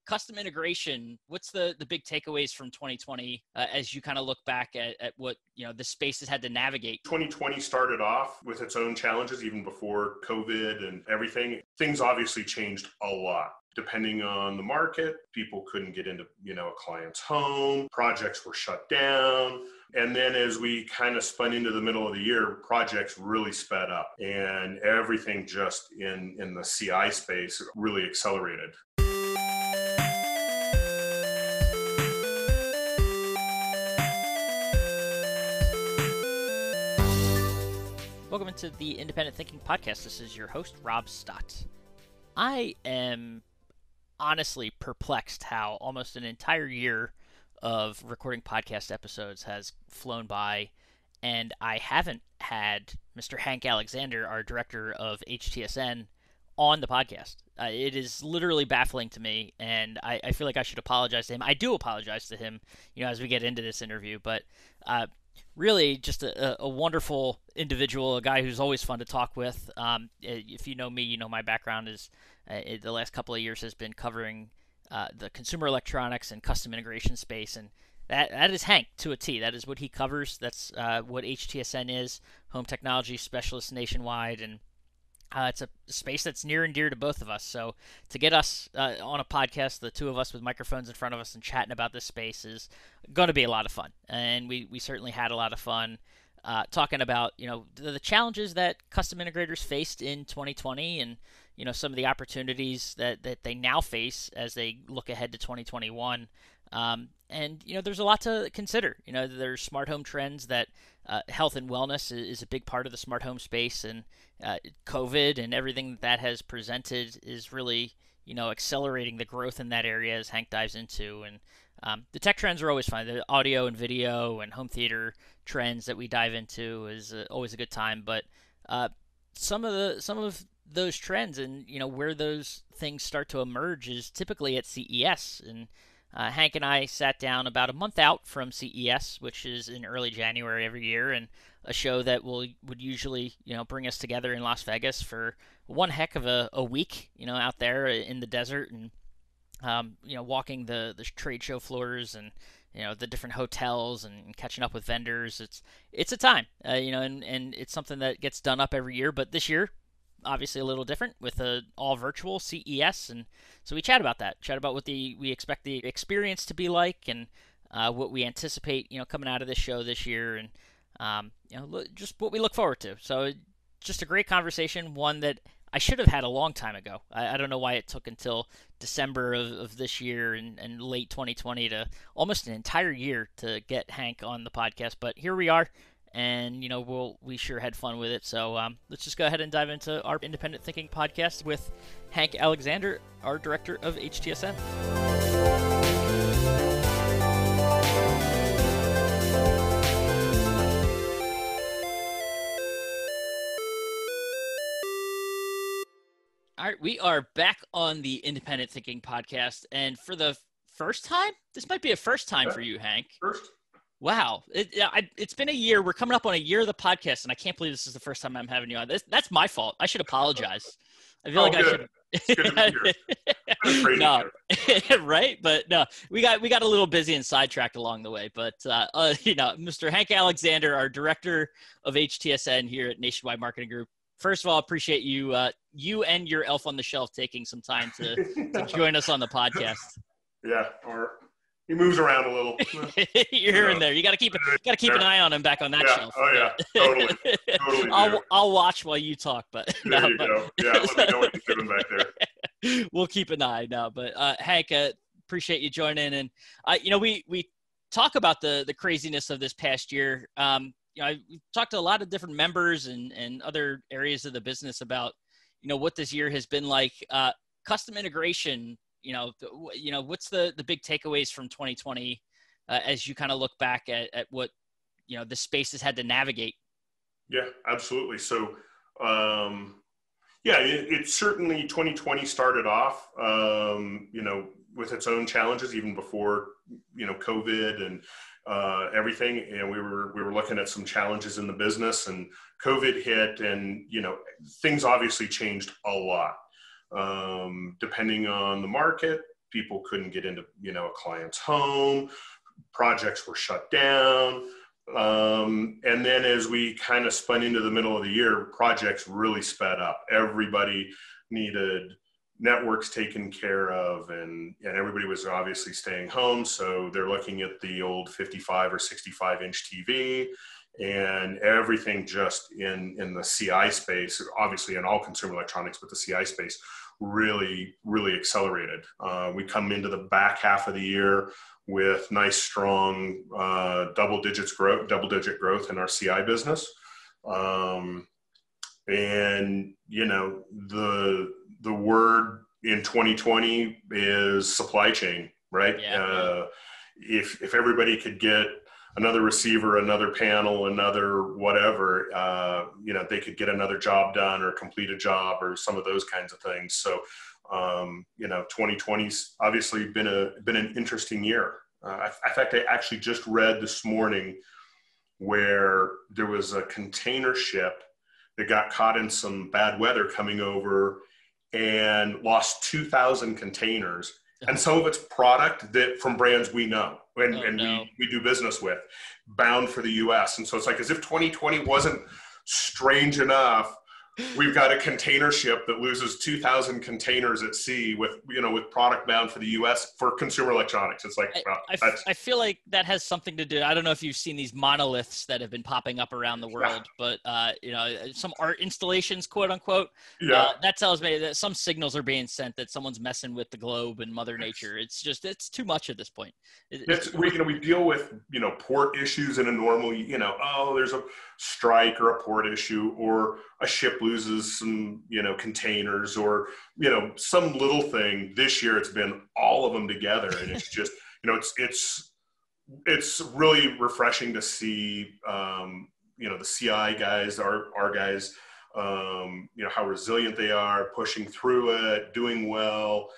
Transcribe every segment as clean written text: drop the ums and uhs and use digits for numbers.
custom integration, what's the big takeaways from 2020 as you kind of look back at what, the space has had to navigate? 2020 started off with its own challenges even before COVID and everything. Things obviously changed a lot. Depending on the market, people couldn't get into, a client's home, projects were shut down. And then as we kind of spun into the middle of the year, projects really sped up and everything just in the CI space really accelerated. Welcome to the Independent Thinking Podcast. This is your host, Rob Stott. I am honestly perplexed how almost an entire year of recording podcast episodes has flown by, and I haven't had Mr. Hank Alexander, our director of HTSN, on the podcast. It is literally baffling to me, and I feel like I should apologize to him. I do apologize to him, as we get into this interview, but really just a wonderful individual, a guy who's always fun to talk with. If you know me, you know my background is the last couple of years has been covering the consumer electronics and custom integration space, and that is Hank to a T. That is what he covers. That's what HTSN is, Home Technology Specialist nationwide, and it's a space that's near and dear to both of us. So to get us on a podcast, the two of us with microphones in front of us and chatting about this space is going to be a lot of fun. And we certainly had a lot of fun talking about, the challenges that custom integrators faced in 2020 and, some of the opportunities that they now face as they look ahead to 2021. And, there's a lot to consider. There's smart home trends that health and wellness is a big part of the smart home space, and COVID and everything that has presented is really, accelerating the growth in that area as Hank dives into. And the tech trends are always fun. The audio and video and home theater trends that we dive into is always a good time. But some of those trends and where those things start to emerge is typically at CES. And Hank and I sat down about a month out from CES, which is in early January every year, and a show that would usually bring us together in Las Vegas for one heck of a week, out there in the desert and walking the trade show floors and the different hotels and catching up with vendors. It's a time, and it's something that gets done up every year. But this year, obviously a little different with a all virtual CES, and so we chat about what we expect the experience to be like, and what we anticipate coming out of this show this year, and just what we look forward to. So just a great conversation, one that I should have had a long time ago. I don't know why it took until December of this year and late 2020 to almost an entire year to get Hank on the podcast, but here we are. And, we sure had fun with it. So let's just go ahead and dive into our Independent Thinking Podcast with Hank Alexander, our director of HTSN. All right, we are back on the Independent Thinking Podcast. And for the first time, this might be a first time for you, Hank. First. Wow. It's been a year. We're coming up on a year of the podcast, and I can't believe this is the first time I'm having you on. That's my fault. I should apologize. I feel like good. I should. It's good to be here. No, right? But no, we got a little busy and sidetracked along the way. But Mr. Hank Alexander, our director of HTSN here at Nationwide Marketing Group. First of all, appreciate you and your elf on the shelf taking some time to join us on the podcast. Yeah, he moves around a little. You're here and there. You got to keep an eye on him back on that shelf. Oh yeah, totally. I'll watch while you talk, but there you go. Yeah, let me know what you're doing back there. We'll keep an eye now. But Hank, appreciate you joining. And we talk about the craziness of this past year. We've talked to a lot of different members and other areas of the business about what this year has been like. Custom integration. What's the big takeaways from 2020 as you kind of look back at what, the space has had to navigate? Yeah, absolutely. So, it certainly 2020 started off, with its own challenges even before, COVID and everything. And we were looking at some challenges in the business, and COVID hit, and, things obviously changed a lot. Depending on the market, people couldn't get into, a client's home, projects were shut down. And then as we kind of spun into the middle of the year, projects really sped up. Everybody needed networks taken care of, and everybody was obviously staying home. So they're looking at the old 55 or 65 inch TV, and everything just in the CI space, obviously in all consumer electronics, but the CI space really, really accelerated. We come into the back half of the year with nice, strong double-digit growth in our CI business. And, the word in 2020 is supply chain, right? Yeah. If everybody could get another receiver, another panel, another whatever, they could get another job done or complete a job or some of those kinds of things. So, 2020's obviously been an interesting year. In fact, I actually just read this morning where there was a container ship that got caught in some bad weather coming over and lost 2,000 containers. And some of it's product that from brands we know we do business with, bound for the US. And so it's like as if 2020 wasn't strange enough. We've got a container ship that loses 2,000 containers at sea with product bound for the U.S. for consumer electronics. It's like, I feel like that has something to do. I don't know if you've seen these monoliths that have been popping up around the world, but some art installations, quote unquote. That tells me that some signals are being sent that someone's messing with the globe and Mother Nature. It's too much at this point. We deal with port issues in a normal there's a strike or a port issue or a ship loses some containers or some little thing. This year it's been all of them together, and it's just it's really refreshing to see the CI guys, our guys, how resilient they are, pushing through it, doing well,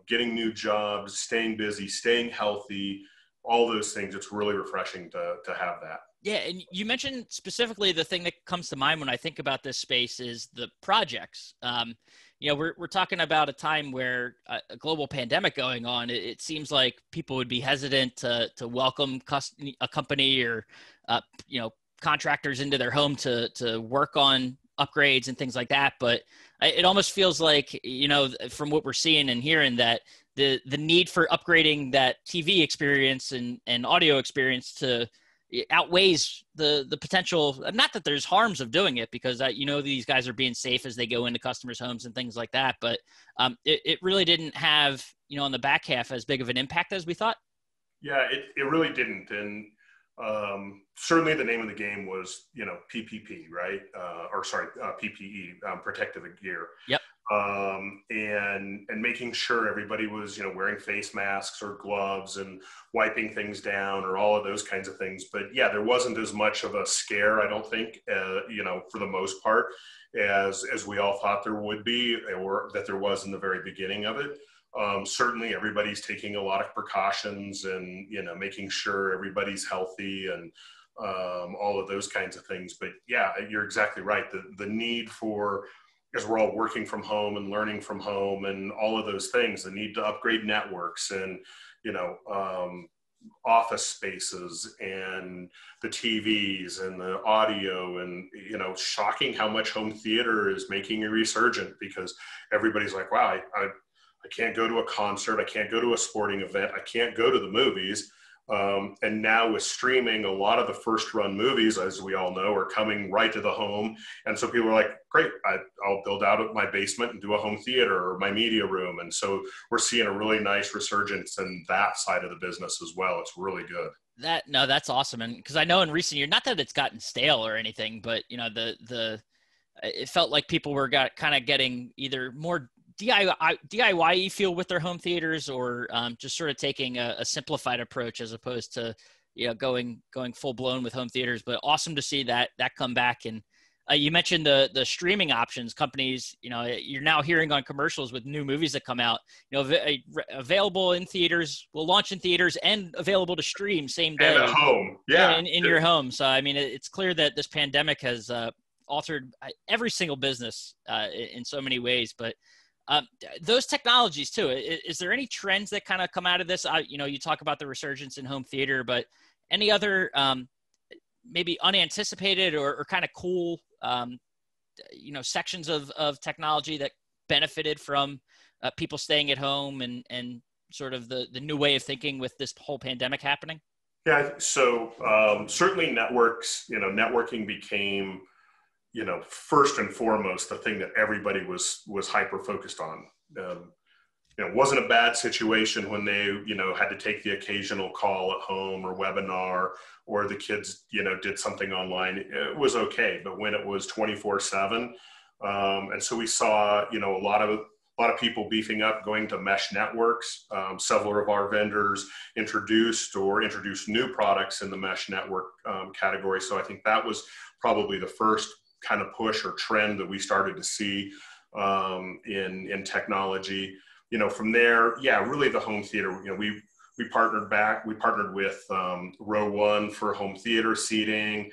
getting new jobs, staying busy, staying healthy, all those things. It's really refreshing to have that. Yeah, and you mentioned specifically the thing that comes to mind when I think about this space is the projects. We're talking about a time where a global pandemic going on. It seems like people would be hesitant to welcome a company or contractors into their home to work on upgrades and things like that. But it almost feels like from what we're seeing and hearing that the need for upgrading that TV experience and audio experience outweighs the potential. Not that there's harms of doing it, because these guys are being safe as they go into customers' homes and things like that. But it really didn't have on the back half as big of an impact as we thought. Yeah, it really didn't, and certainly the name of the game was PPP, right? PPE, protective gear. Yep. And making sure everybody was, wearing face masks or gloves and wiping things down or all of those kinds of things. But yeah, there wasn't as much of a scare, I don't think, for the most part, as we all thought there would be, or that there was in the very beginning of it. Certainly everybody's taking a lot of precautions and, making sure everybody's healthy and all of those kinds of things. But yeah, you're exactly right. The need for, as we're all working from home and learning from home and all of those things, the need to upgrade networks and, office spaces and the TVs and the audio and, shocking how much home theater is making a resurgent, because everybody's like, wow, I can't go to a concert. I can't go to a sporting event. I can't go to the movies. And now with streaming, a lot of the first run movies, as we all know, are coming right to the home. And so people are like, great, I'll build out my basement and do a home theater or my media room. And so we're seeing a really nice resurgence in that side of the business as well. It's really good. That's awesome. And because I know in recent years, not that it's gotten stale or anything, but it felt like people were kind of getting either more DIY feel with their home theaters, or just sort of taking a simplified approach as opposed to going full blown with home theaters. But awesome to see that come back. And you mentioned the streaming options. Companies, you're now hearing on commercials with new movies that come out, available in theaters, will launch in theaters and available to stream same day. And at home, in your home. So I mean, it's clear that this pandemic has altered every single business in so many ways. But Those technologies too. Is there any trends that kind of come out of this? You talk about the resurgence in home theater, but any other maybe unanticipated or kind of cool, sections of technology that benefited from people staying at home and sort of the new way of thinking with this whole pandemic happening? Yeah, so certainly networking became, first and foremost, the thing that everybody was hyper focused on. It wasn't a bad situation when they, had to take the occasional call at home or webinar, or the kids, did something online. It was okay. But when it was 24/7, and so we saw, a lot of people beefing up, going to mesh networks. Several of our vendors introduced new products in the mesh network category. So I think that was probably the first kind of push or trend that we started to see in technology. From there, really the home theater, we partnered with Row One for home theater seating.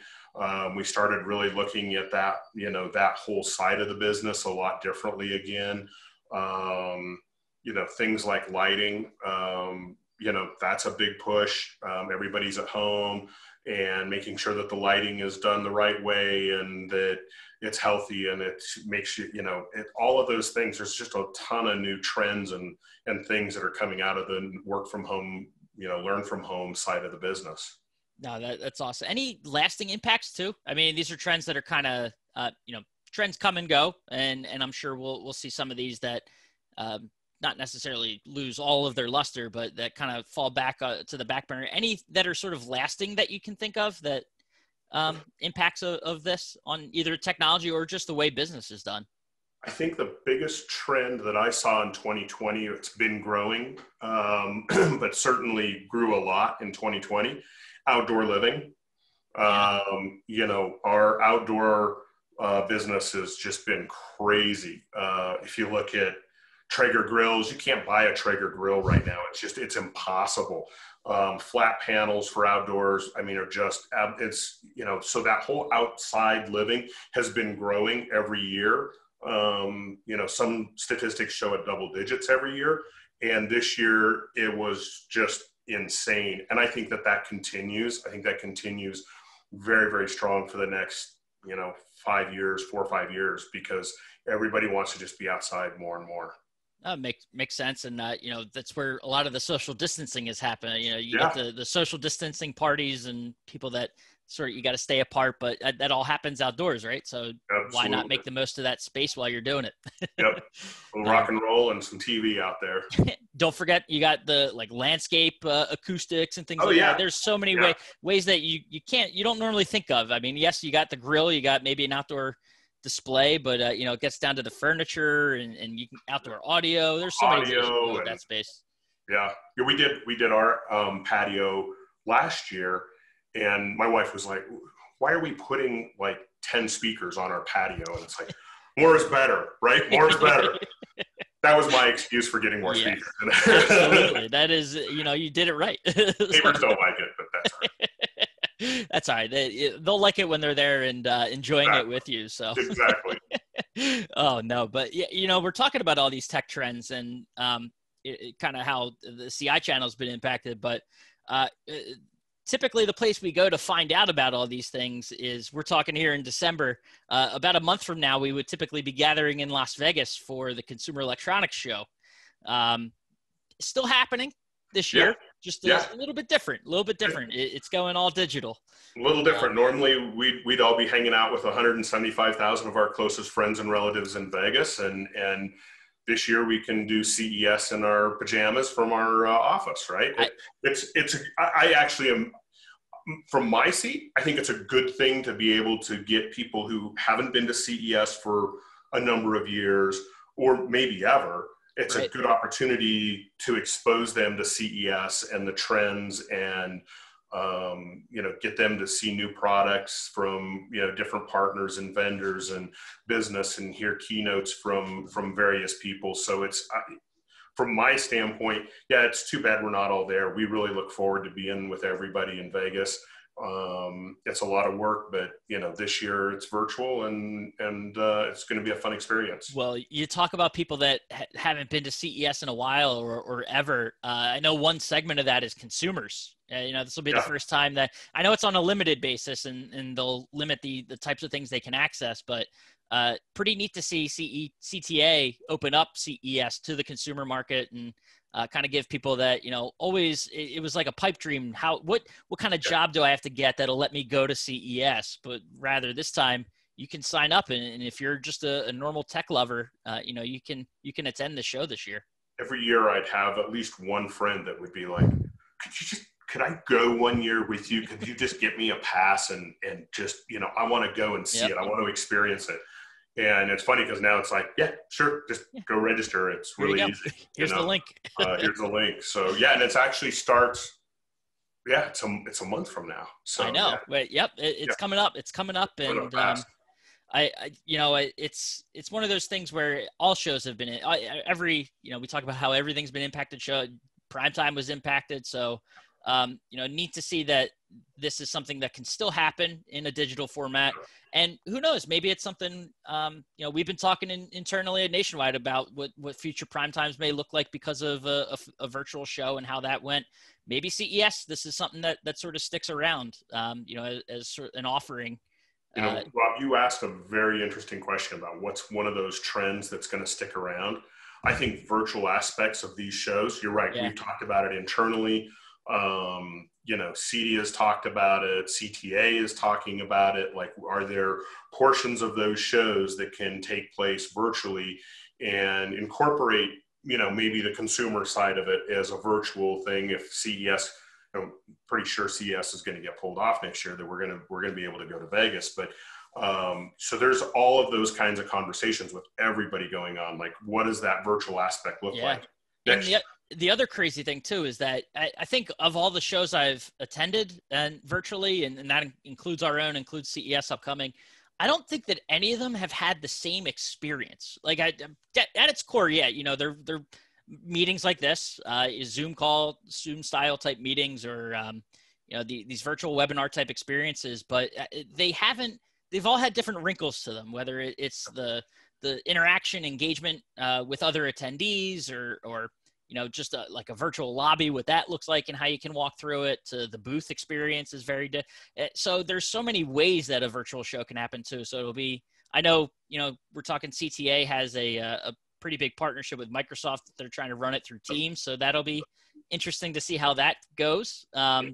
We started really looking at that, that whole side of the business a lot differently again. Things like lighting, that's a big push. Everybody's at home, and making sure that the lighting is done the right way and that it's healthy and it makes you, all of those things. There's just a ton of new trends and things that are coming out of the work from home, learn from home side of the business. No, that's awesome. Any lasting impacts too? I mean, these are trends that are kind of, trends come and go, and I'm sure we'll see some of these that not necessarily lose all of their luster, but that kind of fall back to the back burner. Any that are sort of lasting that you can think of that impacts of this on either technology or just the way business is done? I think the biggest trend that I saw in 2020, it's been growing, but certainly grew a lot in 2020, outdoor living. Our outdoor business has just been crazy. If you look at Traeger grills, you can't buy a Traeger grill right now. It's impossible. Flat panels for outdoors, so that whole outside living has been growing every year. Some statistics show it double digits every year. And this year it was just insane. And I think that continues. I think that continues very, very strong for the next, 4 or 5 years, because everybody wants to just be outside more and more. Makes sense. And, that's where a lot of the social distancing is happening. You get the social distancing parties and people that sort of, you got to stay apart, but that all happens outdoors, right? So Absolutely. Why not make the most of that space while you're doing it? Yep. A little rock and roll and some TV out there. Don't forget, you got the landscape acoustics and things like that. There's so many ways that you don't normally think of. I mean, yes, you got the grill, you got maybe an outdoor display, but it gets down to the furniture and you can outdoor audio. There's so many ways to do that space. Yeah, we did our patio last year, and my wife was like, "Why are we putting 10 speakers on our patio?" And it's like, more is better, right? More is better. That was my excuse for getting more speakers. Absolutely, that is, you did it right. Neighbors don't like it, but that's right. That's all right. They'll like it when they're there and enjoying it with you. So exactly. Oh no, but we're talking about all these tech trends and kind of how the CI channel has been impacted. But typically, the place we go to find out about all these things is, we're talking here in December. About a month from now, we would typically be gathering in Las Vegas for the Consumer Electronics Show. Still happening this year. Just a little bit different, It's going all digital. A little different. Normally we'd all be hanging out with 175,000 of our closest friends and relatives in Vegas. And this year we can do CES in our pajamas from our office, right? I actually am, from my seat, I think it's a good thing to be able to get people who haven't been to CES for a number of years or maybe ever. It's a good opportunity to expose them to CES and the trends and, get them to see new products from, different partners and vendors and business, and hear keynotes from various people. So it's, from my standpoint, it's too bad we're not all there. We really look forward to being with everybody in Vegas. It's a lot of work, but this year it's virtual, and it's going to be a fun experience. Well, you talk about people that haven't been to CES in a while or ever. I know one segment of that is consumers. This will be the first time that I know it's on a limited basis, and they'll limit the types of things they can access. But pretty neat to see CTA open up CES to the consumer market and kind of give people that always it was like a pipe dream. What kind of job do I have to get that'll let me go to CES? But rather this time, you can sign up, and if you're just a normal tech lover, you can attend the show this year. Every year I'd have at least one friend that would be like, could I go one year with you? Could you just get me a pass and just, I want to go and see it. I want to experience it. And it's funny because now it's like, yeah, sure. Just go register. It's really easy. Here's the link. Here's the link. So yeah. And it's actually starts, it's a month from now. So I know. Yeah. It's coming up. It's coming up. And it's one of those things where all shows have been we talk about how everything's been impacted. Primetime was impacted. So, neat to see that this is something that can still happen in a digital format. And who knows, maybe it's something, we've been talking internally at Nationwide about what future primetimes may look like because of a virtual show and how that went. Maybe CES, this is something that sort of sticks around, as sort of an offering. Rob, you asked a very interesting question about what's one of those trends that's going to stick around. I think virtual aspects of these shows, you're right. Yeah. We've talked about it internally. CEDIA has talked about it. CTA is talking about it. Like, are there portions of those shows that can take place virtually and incorporate, maybe the consumer side of it as a virtual thing? If CES, I'm pretty sure CES is going to get pulled off next year, that we're going to be able to go to Vegas. But so there's all of those kinds of conversations with everybody going on. Like, what does that virtual aspect look like? The other crazy thing too is that I think of all the shows I've attended and virtually, and that includes includes CES upcoming, I don't think that any of them have had the same experience. Like at its core, they're meetings like this, Zoom style type meetings, or these virtual webinar type experiences, but they've all had different wrinkles to them, whether it's the interaction engagement with other attendees or just like a virtual lobby, what that looks like and how you can walk through it, to the booth experience is very so there's so many ways that a virtual show can happen too. So it'll be, I know, we're talking CTA has a pretty big partnership with Microsoft. They're trying to run it through Teams. So that'll be interesting to see how that goes. I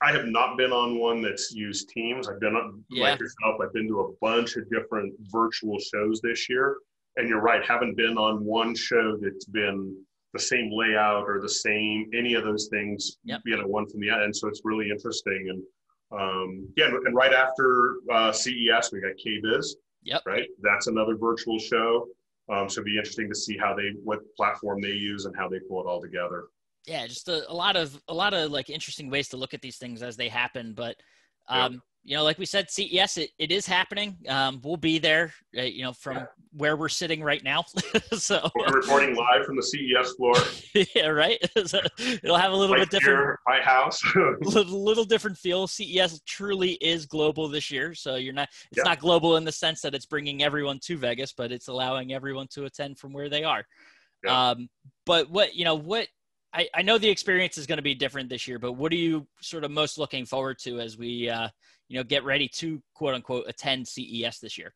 have not been on one that's used Teams. I've been like yourself. I've been to a bunch of different virtual shows this year. And you're right, haven't been on one show that's been the same layout or the same, any of those things, one from the end. And so it's really interesting. And and right after CES, we got KBIS, right? That's another virtual show. So it'd be interesting to see what platform they use and how they pull it all together. Yeah, just a lot of like interesting ways to look at these things as they happen. But like we said, CES, it is happening. We'll be there, from where we're sitting right now. So we're reporting live from the CES floor. Yeah, right. So it'll have a little bit different. Here, my house. little different feel. CES truly is global this year, so it's not global in the sense that it's bringing everyone to Vegas, but it's allowing everyone to attend from where they are. Yeah. But I know the experience is going to be different this year, but what are you sort of most looking forward to as we, get ready to quote unquote attend CES this year?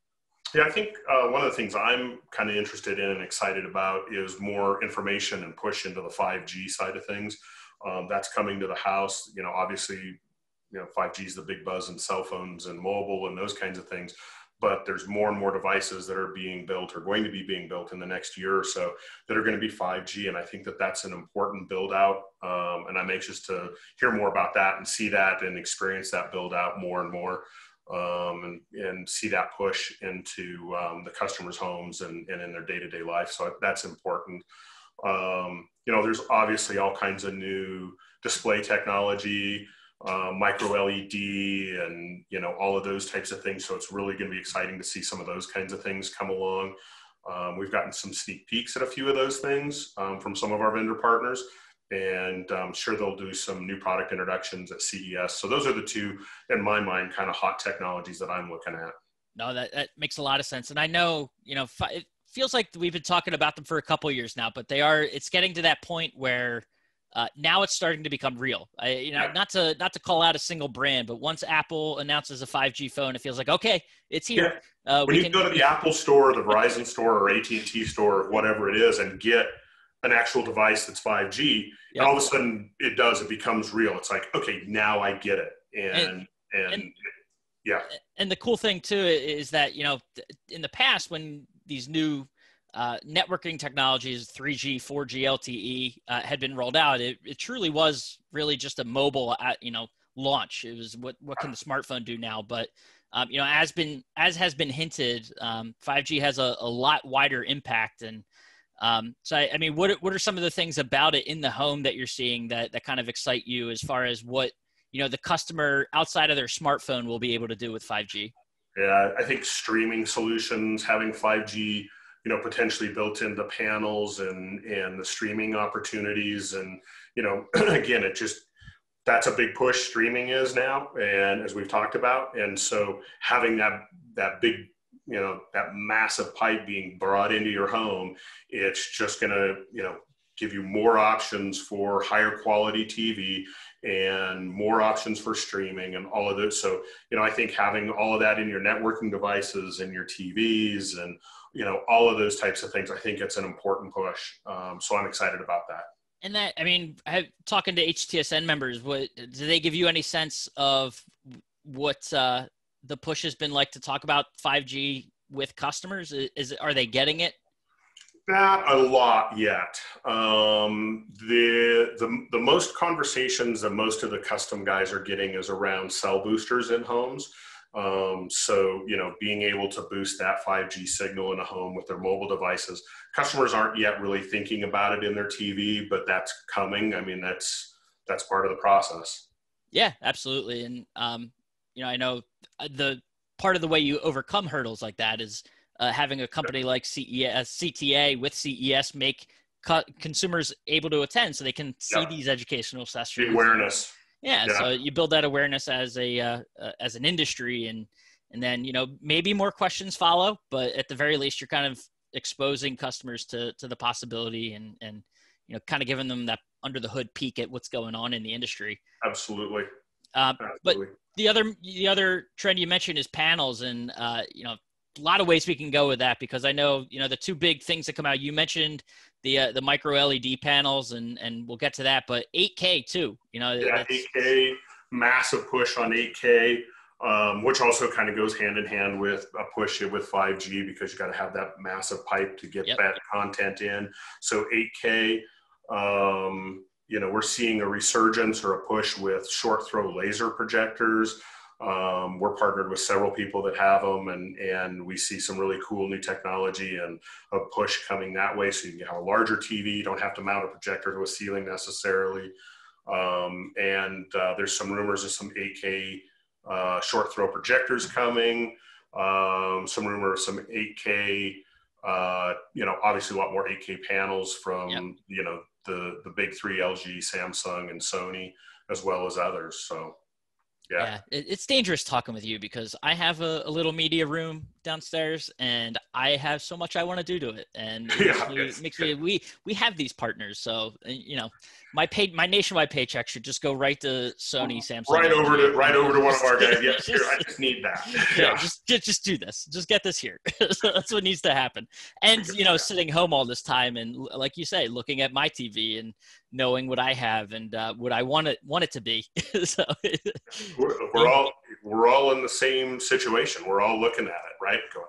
Yeah, I think one of the things I'm kind of interested in and excited about is more information and push into the 5G side of things. That's coming to the house. Obviously, 5G is the big buzz in cell phones and mobile and those kinds of things. But there's more and more devices that are being built or going to be being built in the next year or so that are going to be 5G. And I think that that's an important build out. And I'm anxious to hear more about that and see that and experience that build out more and more, and see that push into the customers' homes and in their day-to-day life. So that's important. There's obviously all kinds of new display technology, micro LED and, all of those types of things. So it's really going to be exciting to see some of those kinds of things come along. We've gotten some sneak peeks at a few of those things from some of our vendor partners. and I'm sure they'll do some new product introductions at CES. So those are the two, in my mind, kind of hot technologies that I'm looking at. No, that makes a lot of sense. And I know, it feels like we've been talking about them for a couple of years now, but it's getting to that point where now it's starting to become real. Not to call out a single brand, but once Apple announces a 5G phone, it feels like, okay, it's here. When you go to the Apple store or the Verizon store or AT&T store or whatever it is and get an actual device that's 5G, and all of a sudden it becomes real. It's like, okay, now I get it. And yeah. And the cool thing too is that, in the past when these new networking technologies, 3G, 4G, LTE had been rolled out, it truly was really just a mobile, launch. It was what can the smartphone do now? But, as has been hinted, 5G has a lot wider impact. And so, I mean, what are some of the things about it in the home that you're seeing that kind of excite you as far as what, the customer outside of their smartphone will be able to do with 5G? Yeah, I think streaming solutions, having 5G, potentially built into panels and the streaming opportunities. And, again, that's a big push streaming is now. And as we've talked about, and so having that big, that massive pipe being brought into your home, it's just going to, give you more options for higher quality TV and more options for streaming and all of those. So, I think having all of that in your networking devices and your TVs and, all of those types of things, I think it's an important push. So I'm excited about that. And that, I mean, talking to HTSN members, do they give you any sense of what the push has been like to talk about 5G with customers? Are they getting it? Not a lot yet. The most conversations that most of the custom guys are getting is around cell boosters in homes. So, being able to boost that 5G signal in a home with their mobile devices. Customers aren't yet really thinking about it in their TV, but that's coming. I mean, that's part of the process. Yeah, absolutely. And, I know the part of the way you overcome hurdles like that is having a company like CTA with CES make consumers able to attend so they can see these educational sessions. The awareness. Yeah, so you build that awareness as an industry, and then maybe more questions follow, but at the very least you're kind of exposing customers to the possibility and kind of giving them that under the hood peek at what's going on in the industry. Absolutely. But the other trend you mentioned is panels, and a lot of ways we can go with that, because I know the two big things that come out. You mentioned the micro LED panels, and we'll get to that, but 8K too. 8K, massive push on 8K, which also kind of goes hand in hand with a push with 5G, because you got to have that massive pipe to get that content in. So 8K, we're seeing a resurgence or a push with short throw laser projectors. We're partnered with several people that have them, and we see some really cool new technology and a push coming that way. So you can have a larger TV, you don't have to mount a projector to a ceiling necessarily. And there's some rumors of some 8K short throw projectors coming. Some rumor of some 8K, obviously a lot more 8K panels from, the big three, LG, Samsung, and Sony, as well as others. So. Yeah, it's dangerous talking with you, because I have a little media room downstairs, and I have so much I want to do to it. And we have these partners, so my nationwide paycheck should just go right to Sony, Samsung, right over to one of our guys. Yes, here, I just need that. Yeah, just do this. Just get this here. So that's what needs to happen. And sitting home all this time, and like you say, looking at my TV and knowing what I have and what I want it to be. So we're all in the same situation. We're all looking at it, right? Going,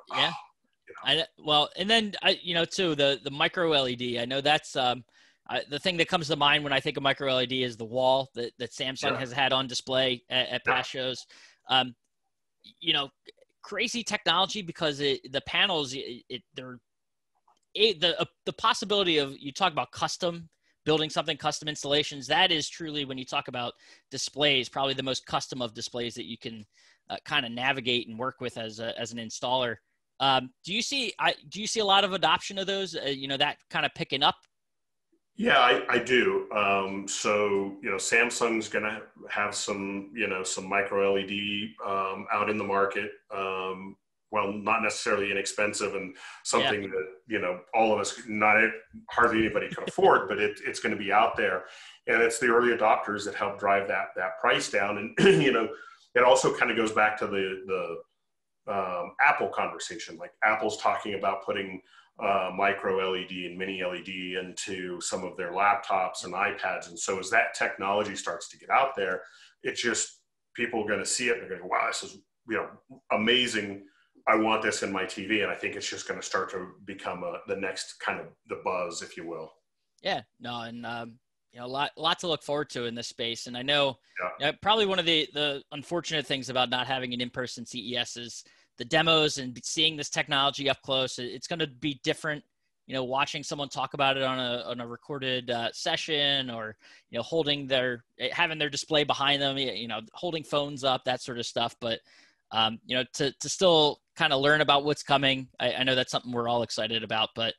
and then too, the micro LED. I know that's the thing that comes to mind when I think of micro LED is the wall that Samsung has had on display at past shows. Crazy technology, because the panels, the possibility of, you talk about building something, custom installations, that is truly, when you talk about displays, probably the most custom of displays that you can kind of navigate and work with as an installer. Do you see a lot of adoption of those, that kind of picking up? Yeah, I do. So, Samsung's going to have some micro LED out in the market. Well, not necessarily inexpensive and Yeah. something that, all of us, hardly anybody can afford, but it's going to be out there. And it's the early adopters that help drive that price down. And, it also kind of goes back to the Apple conversation. Like Apple's talking about putting micro LED and mini LED into some of their laptops and iPads. And so as that technology starts to get out there, it's just people are going to see it and they're going to go, wow, this is amazing. I want this in my TV. And I think it's just going to start to become the next kind of the buzz, if you will. Yeah, no, and a lot to look forward to in this space. And I know Yeah. probably one of the unfortunate things about not having an in-person CES is the demos and seeing this technology up close. It's going to be different, watching someone talk about it on a recorded session, or having their display behind them, holding phones up, that sort of stuff. But to still kind of learn about what's coming, I know that's something we're all excited about, but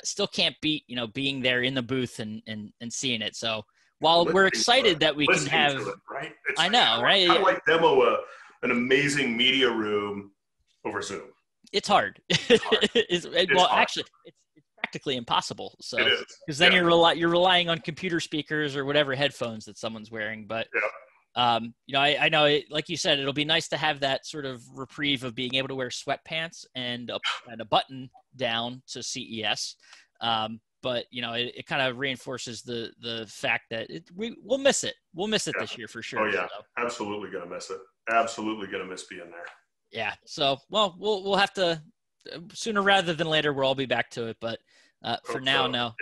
still can't beat being there in the booth and seeing it. So while we're excited that we can have it, right? I know, right? How do I demo an amazing media room over Zoom? It's hard. It's Well, hard. actually, it's practically impossible. So, It is. because then you're relying on computer speakers or whatever headphones that someone's wearing. But I know, like you said, it'll be nice to have that sort of reprieve of being able to wear sweatpants and a button down to CES. But it kind of reinforces the fact that we'll miss it. We'll miss it this year for sure. Oh yeah, so. Absolutely gonna miss it. Absolutely gonna miss being there. Yeah. So, well, we'll have to sooner rather than later. We'll all be back to it. But for now, no.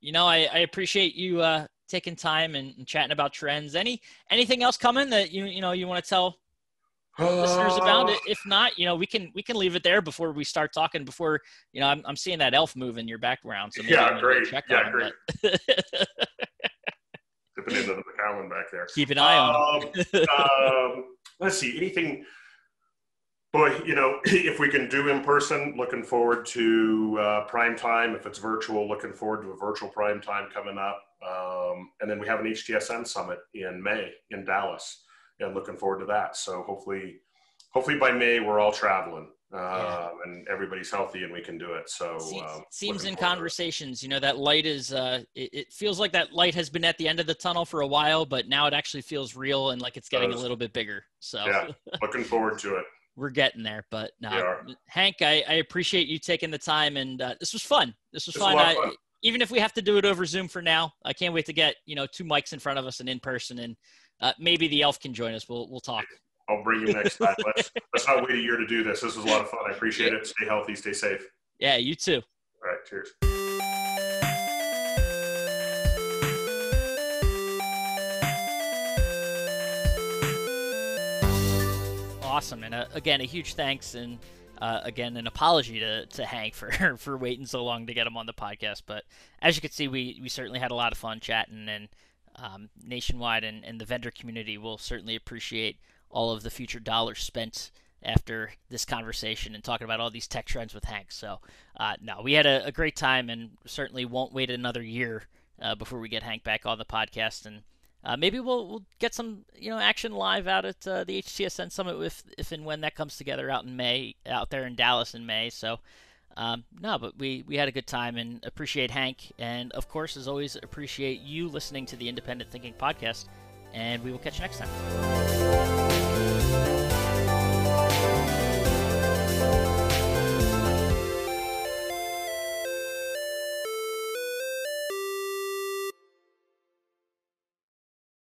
Yeah. I appreciate you taking time and chatting about trends. Anything else coming that you want to tell listeners about it? If not, we can leave it there before we start talking. Before I'm seeing that elf move in your background. So maybe great. Check yeah, on great. Him, Dipping into the McCowan back there. keep an eye on him. Let's see. Anything? Boy, if we can do in person, looking forward to prime time. If it's virtual, looking forward to a virtual prime time coming up. And then we have an HTSN summit in May in Dallas, and looking forward to that. So hopefully by May we're all traveling and everybody's healthy and we can do it. So seems in conversations, that light is. It feels like that light has been at the end of the tunnel for a while, but now it actually feels real and like it's getting a little bit bigger. So yeah, looking forward to it. We're getting there, but no, Hank, I appreciate you taking the time, and this was fun. This was fun. Even if we have to do it over Zoom for now, I can't wait to get two mics in front of us and in person, and maybe the elf can join us. We'll talk. I'll bring you next time. Let's not wait a year to do this. This was a lot of fun. I appreciate it. Stay healthy. Stay safe. Yeah, you too. All right. Cheers. Awesome. And again, a huge thanks, and again, an apology to Hank for waiting so long to get him on the podcast. But as you can see, we certainly had a lot of fun chatting, and Nationwide and the vendor community will certainly appreciate all of the future dollars spent after this conversation and talking about all these tech trends with Hank. So no, we had a great time, and certainly won't wait another year before we get Hank back on the podcast. And maybe we'll get some action live out at the HTSN Summit if and when that comes together out there in Dallas in May. So no, but we had a good time and appreciate Hank, and of course, as always, appreciate you listening to the Independent Thinking Podcast, and we will catch you next time.